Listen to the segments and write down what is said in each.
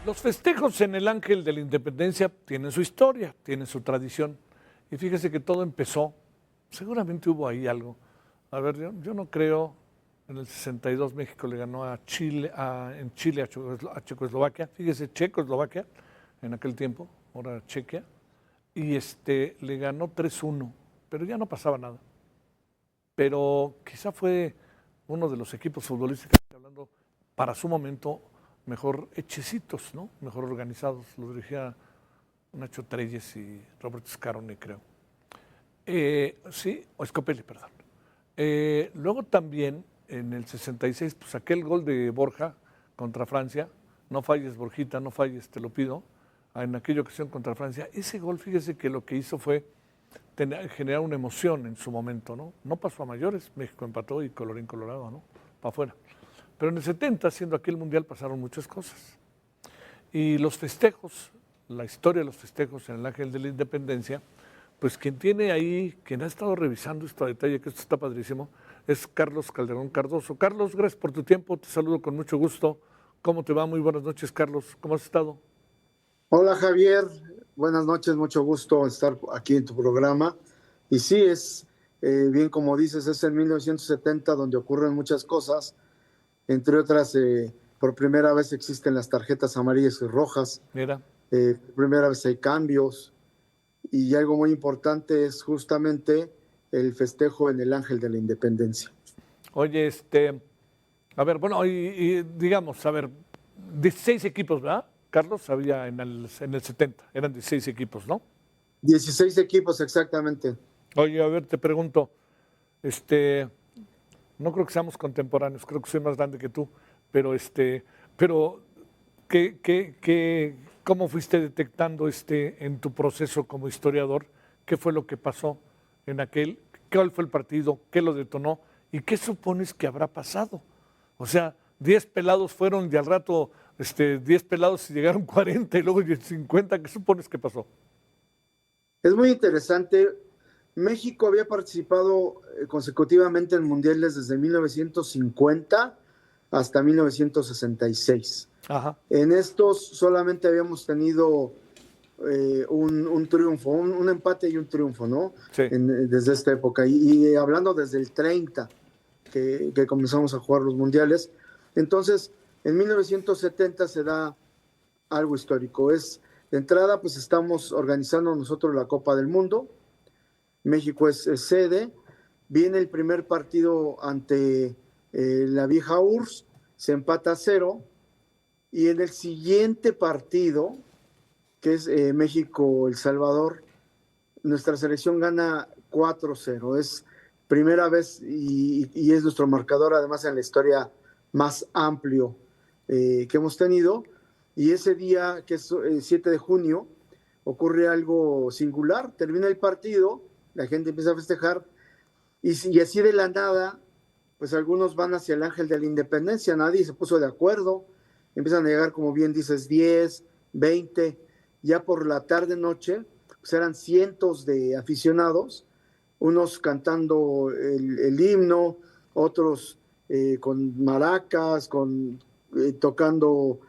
Los festejos en el Ángel de la Independencia tienen su historia, tienen su tradición. Y fíjese que todo empezó, seguramente hubo ahí algo. A ver, yo no creo, en el 62 México le ganó a Chile, en Chile a Checoslovaquia, fíjese, Checoslovaquia en aquel tiempo, ahora Chequia, y le ganó 3-1, pero ya no pasaba nada. Pero quizá fue uno de los equipos futbolísticos, hablando para su momento, mejor hechecitos, ¿no? Mejor organizados. Lo dirigía Nacho Treyes y Roberto Scaroni, creo. Sí, o Scopelli, perdón. Luego también, en el 66, pues aquel gol de Borja contra Francia, no falles, Borjita, no falles, te lo pido, en aquella ocasión contra Francia. Ese gol, fíjese que lo que hizo fue generar una emoción en su momento, ¿no? No pasó a mayores, México empató y colorín colorado, ¿no? Para afuera. Pero en el 70, siendo aquel mundial, pasaron muchas cosas. Y los festejos, la historia de los festejos en el Ángel de la Independencia, pues quien tiene ahí, quien ha estado revisando esto a detalle, que esto está padrísimo, es Carlos Calderón Cardoso. Carlos, gracias por tu tiempo, te saludo con mucho gusto. ¿Cómo te va? Muy buenas noches, Carlos. ¿Cómo has estado? Hola, Javier. Buenas noches, mucho gusto estar aquí en tu programa. Y sí, es bien como dices, es en 1970 donde ocurren muchas cosas. Entre otras, por primera vez existen las tarjetas amarillas y rojas. Mira. Por primera vez hay cambios. Y algo muy importante es justamente el festejo en el Ángel de la Independencia. Oye, a ver, bueno, y digamos, a ver, 16 equipos, ¿verdad? Carlos, había en el 70, eran 16 equipos, ¿no? 16 equipos, exactamente. Oye, a ver, te pregunto, no creo que seamos contemporáneos, creo que soy más grande que tú, pero ¿cómo fuiste detectando en tu proceso como historiador? ¿Qué fue lo que pasó en aquel? ¿Cuál fue el partido? ¿Qué lo detonó? ¿Y qué supones que habrá pasado? O sea, 10 pelados fueron y al rato 10 pelados y llegaron 40 y luego 50. ¿Qué supones que pasó? Es muy interesante. México había participado consecutivamente en mundiales desde 1950 hasta 1966. Ajá. En estos solamente habíamos tenido un triunfo, un empate y un triunfo, ¿no? Sí. Desde esta época. Y hablando desde el 30 que comenzamos a jugar los mundiales. Entonces, en 1970 se da algo histórico. De entrada, pues estamos organizando nosotros la Copa del Mundo. México es sede. Viene el primer partido ante la vieja URSS, se empata a 0. Y en el siguiente partido, que es México-El Salvador, nuestra selección gana 4-0. Es primera vez y es nuestro marcador, además, en la historia más amplio que hemos tenido. Y ese día, que es 7 de junio, ocurre algo singular. Termina el partido, la gente empieza a festejar, y así de la nada, pues algunos van hacia el Ángel de la Independencia. Nadie se puso de acuerdo. Empiezan a llegar, como bien dices, 10, 20. Ya por la tarde-noche, pues eran cientos de aficionados, unos cantando el himno, otros con maracas, tocando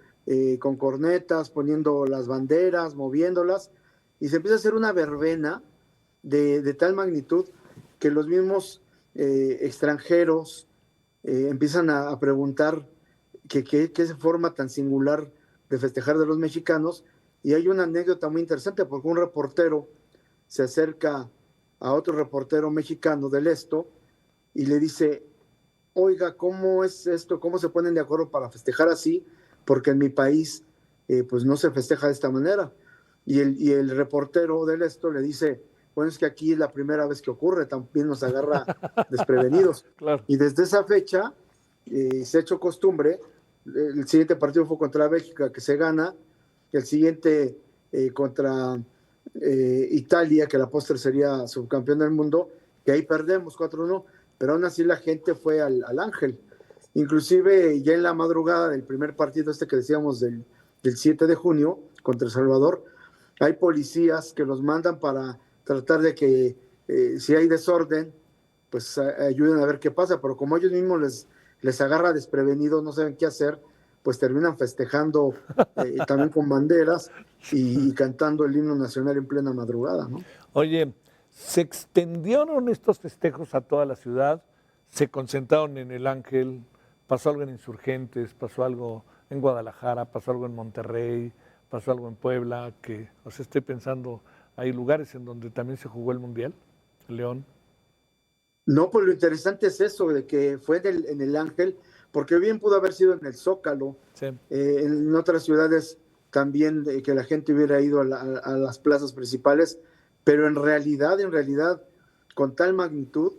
con cornetas, poniendo las banderas, moviéndolas, y se empieza a hacer una verbena de tal magnitud que los mismos extranjeros empiezan a preguntar qué forma tan singular de festejar de los mexicanos. Y hay una anécdota muy interesante, porque un reportero se acerca a otro reportero mexicano del Esto y le dice: oiga, ¿cómo es esto? ¿Cómo se ponen de acuerdo para festejar así? Porque en mi país pues no se festeja de esta manera. Y el reportero del Esto le dice: bueno, es que aquí es la primera vez que ocurre, también nos agarra desprevenidos. Claro. Y desde esa fecha se ha hecho costumbre. El siguiente partido fue contra Bélgica, que se gana. El siguiente contra Italia, que la postre sería subcampeón del mundo, que ahí perdemos 4-1, pero aún así la gente fue al Ángel. Inclusive ya en la madrugada del primer partido que decíamos del 7 de junio contra El Salvador, hay policías que los mandan para tratar de que si hay desorden, pues ayuden a ver qué pasa, pero como ellos mismos les agarra desprevenidos, no saben qué hacer, pues terminan festejando también con banderas y cantando el himno nacional en plena madrugada, ¿no? Oye, se extendieron estos festejos a toda la ciudad, se concentraron en el Ángel, pasó algo en Insurgentes, pasó algo en Guadalajara, pasó algo en Monterrey, pasó algo en Puebla, que, o sea, estoy pensando, hay lugares en donde también se jugó el Mundial, León. No, pues lo interesante es eso, de que fue en el Ángel, porque bien pudo haber sido en el Zócalo, Sí. en otras ciudades también que la gente hubiera ido a las plazas principales, pero en realidad, con tal magnitud,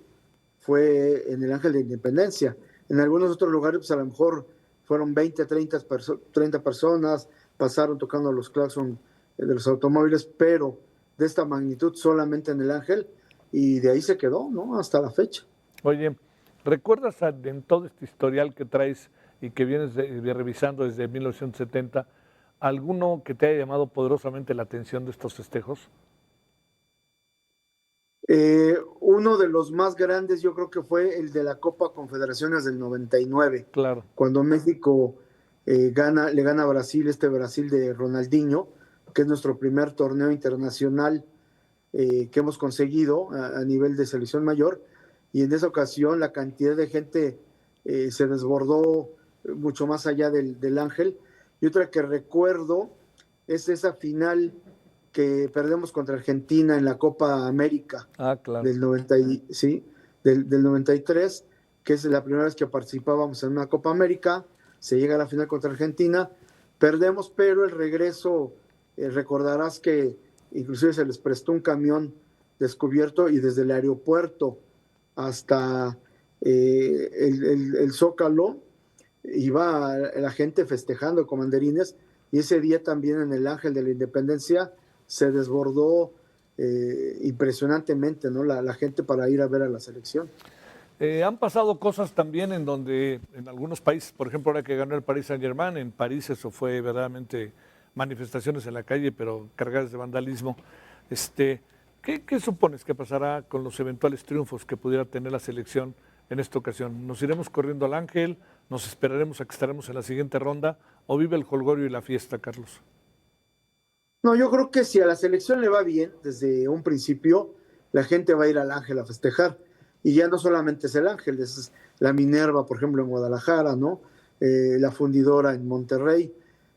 fue en el Ángel de Independencia. En algunos otros lugares, pues a lo mejor fueron 20, 30 personas, pasaron tocando los claxon de los automóviles, pero de esta magnitud solamente en el Ángel, y de ahí se quedó, ¿no? Hasta la fecha. Oye, ¿recuerdas en todo este historial que traes y que vienes revisando desde 1970, alguno que te haya llamado poderosamente la atención de estos festejos? Uno de los más grandes yo creo que fue el de la Copa Confederaciones del 99, Claro. cuando México le gana a Brasil, este Brasil de Ronaldinho, que es nuestro primer torneo internacional que hemos conseguido a nivel de selección mayor, y en esa ocasión la cantidad de gente se desbordó mucho más allá del Ángel. Y otra que recuerdo es esa final que perdemos contra Argentina en la Copa América Claro. del 90, sí, del 93, que es la primera vez que participábamos en una Copa América. Se llega a la final contra Argentina, perdemos, pero el regreso, recordarás que inclusive se les prestó un camión descubierto, y desde el aeropuerto hasta el Zócalo iba la gente festejando con banderines, y ese día también en el Ángel de la Independencia se desbordó impresionantemente, ¿no? La gente para ir a ver a la selección. Han pasado cosas también en donde, en algunos países, por ejemplo, ahora que ganó el Paris Saint-Germain, en París eso fue verdaderamente manifestaciones en la calle, pero cargadas de vandalismo. ¿Qué supones que pasará con los eventuales triunfos que pudiera tener la selección en esta ocasión? ¿Nos iremos corriendo al Ángel? ¿Nos esperaremos a que estaremos en la siguiente ronda? ¿O vive el jolgorio y la fiesta, Carlos? No, yo creo que si a la selección le va bien desde un principio, la gente va a ir al Ángel a festejar. Y ya no solamente es el Ángel, es la Minerva, por ejemplo, en Guadalajara, ¿no? La Fundidora en Monterrey.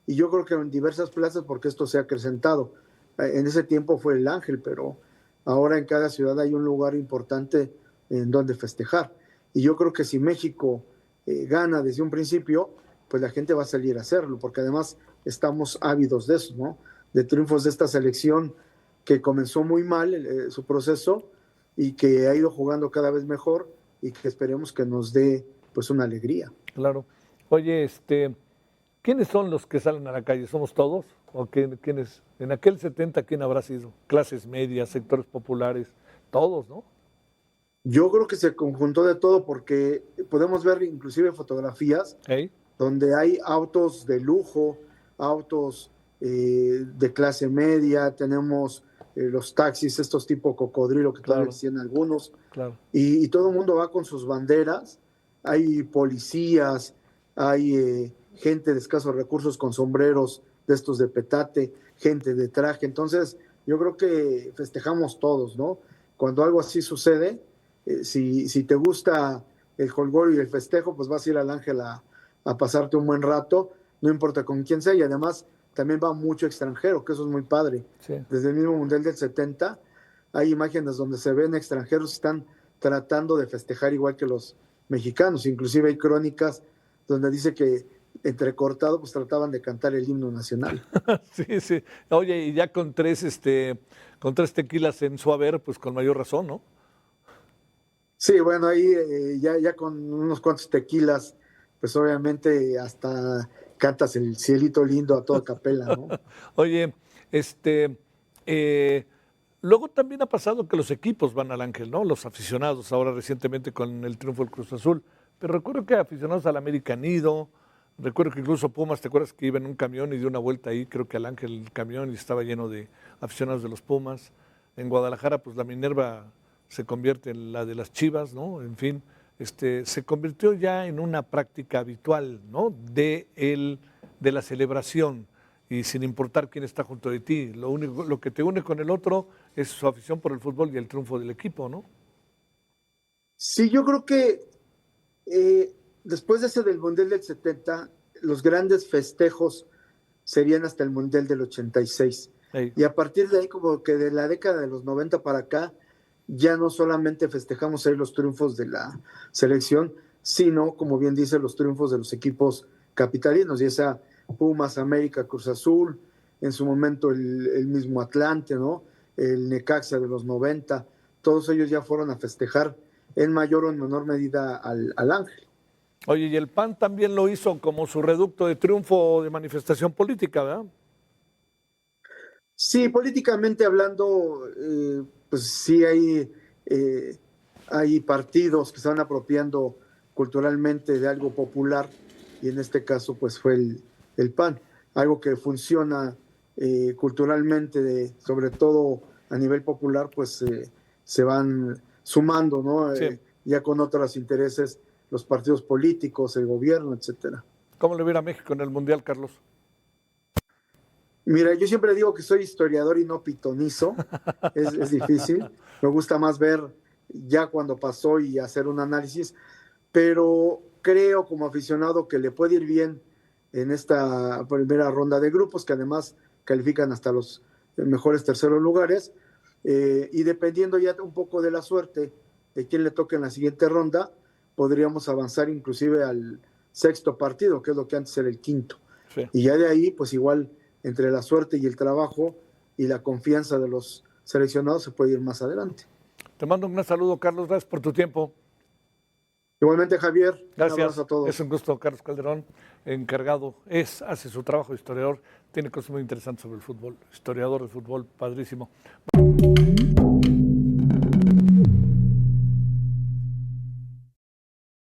Y yo creo que en diversas plazas, porque esto se ha acrecentado. En ese tiempo fue el Ángel, pero ahora en cada ciudad hay un lugar importante en donde festejar. Y yo creo que si México gana desde un principio, pues la gente va a salir a hacerlo, porque además estamos ávidos de eso, ¿no? De triunfos de esta selección que comenzó muy mal su proceso y que ha ido jugando cada vez mejor, y que esperemos que nos dé pues una alegría. Claro. Oye, ¿quiénes son los que salen a la calle? ¿Somos todos? ¿O quiénes? En aquel 70, ¿quién habrá sido? Clases medias, sectores populares, todos, ¿no? Yo creo que se conjuntó de todo, porque podemos ver inclusive fotografías ¿Eh? donde hay autos de lujo, autos de clase media, tenemos los taxis, estos tipo cocodrilo que todavía Claro, existían algunos, claro. y todo el mundo va con sus banderas. Hay policías, hay gente de escasos recursos con sombreros de estos de petate, gente de traje. Entonces yo creo que festejamos todos, ¿no? Cuando algo así sucede, si te gusta el jolgorio y el festejo, pues vas a ir al Ángel a pasarte un buen rato, no importa con quién sea. Y además también va mucho extranjero, que eso es muy padre. Sí. Desde el mismo Mundial del 70 hay imágenes donde se ven extranjeros que están tratando de festejar igual que los mexicanos. Inclusive hay crónicas donde dice que entrecortado pues trataban de cantar el himno nacional. Sí, sí. Oye, y ya con tres tequilas en su haber, pues con mayor razón, ¿no? Sí, bueno, ahí ya con unos cuantos tequilas, pues obviamente hasta cantas el cielito lindo a toda capela, ¿no? Oye, eh, luego también ha pasado que los equipos van al Ángel, ¿no? Los aficionados, ahora recientemente con el triunfo del Cruz Azul. Pero recuerdo que aficionados al América han ido, recuerdo que incluso Pumas, ¿te acuerdas que iba en un camión y dio una vuelta ahí, creo que al Ángel el camión, y estaba lleno de aficionados de los Pumas? En Guadalajara, pues la Minerva se convierte en la de las Chivas, ¿no? En fin, se convirtió ya en una práctica habitual, ¿no? De la celebración, y sin importar quién está junto de ti. Lo que te une con el otro es su afición por el fútbol y el triunfo del equipo, ¿no? Sí, yo creo que después de ese del Mundial del 70, los grandes festejos serían hasta el Mundial del 86. Hey. Y a partir de ahí, como que de la década de los 90 para acá, ya no solamente festejamos ahí los triunfos de la selección, sino, como bien dice, los triunfos de los equipos capitalinos, ya sea Pumas, América, Cruz Azul, en su momento el mismo Atlante, ¿no? El Necaxa de los 90, todos ellos ya fueron a festejar en mayor o en menor medida al Ángel. Oye, y el PAN también lo hizo como su reducto de triunfo o de manifestación política, ¿verdad? Sí, políticamente hablando, pues sí hay partidos que se van apropiando culturalmente de algo popular, y en este caso pues fue el PAN, algo que funciona culturalmente, sobre todo a nivel popular, pues se van sumando, ¿no? Sí. Ya con otros intereses, los partidos políticos, el gobierno, etcétera. ¿Cómo le viera a México en el Mundial, Carlos? Mira, yo siempre digo que soy historiador y no pitonizo, es difícil, me gusta más ver ya cuando pasó y hacer un análisis, pero creo como aficionado que le puede ir bien en esta primera ronda de grupos, que además califican hasta los mejores terceros lugares, y dependiendo ya un poco de la suerte de quién le toque en la siguiente ronda, podríamos avanzar inclusive al sexto partido, que es lo que antes era el quinto. Sí. Y ya de ahí, pues igual, entre la suerte y el trabajo y la confianza de los seleccionados, se puede ir más adelante. Te mando un gran saludo, Carlos, gracias por tu tiempo. Igualmente, Javier, gracias. Un abrazo a todos. Es un gusto. Carlos Calderón, encargado, hace su trabajo de historiador, tiene cosas muy interesantes sobre el fútbol, historiador de fútbol, padrísimo.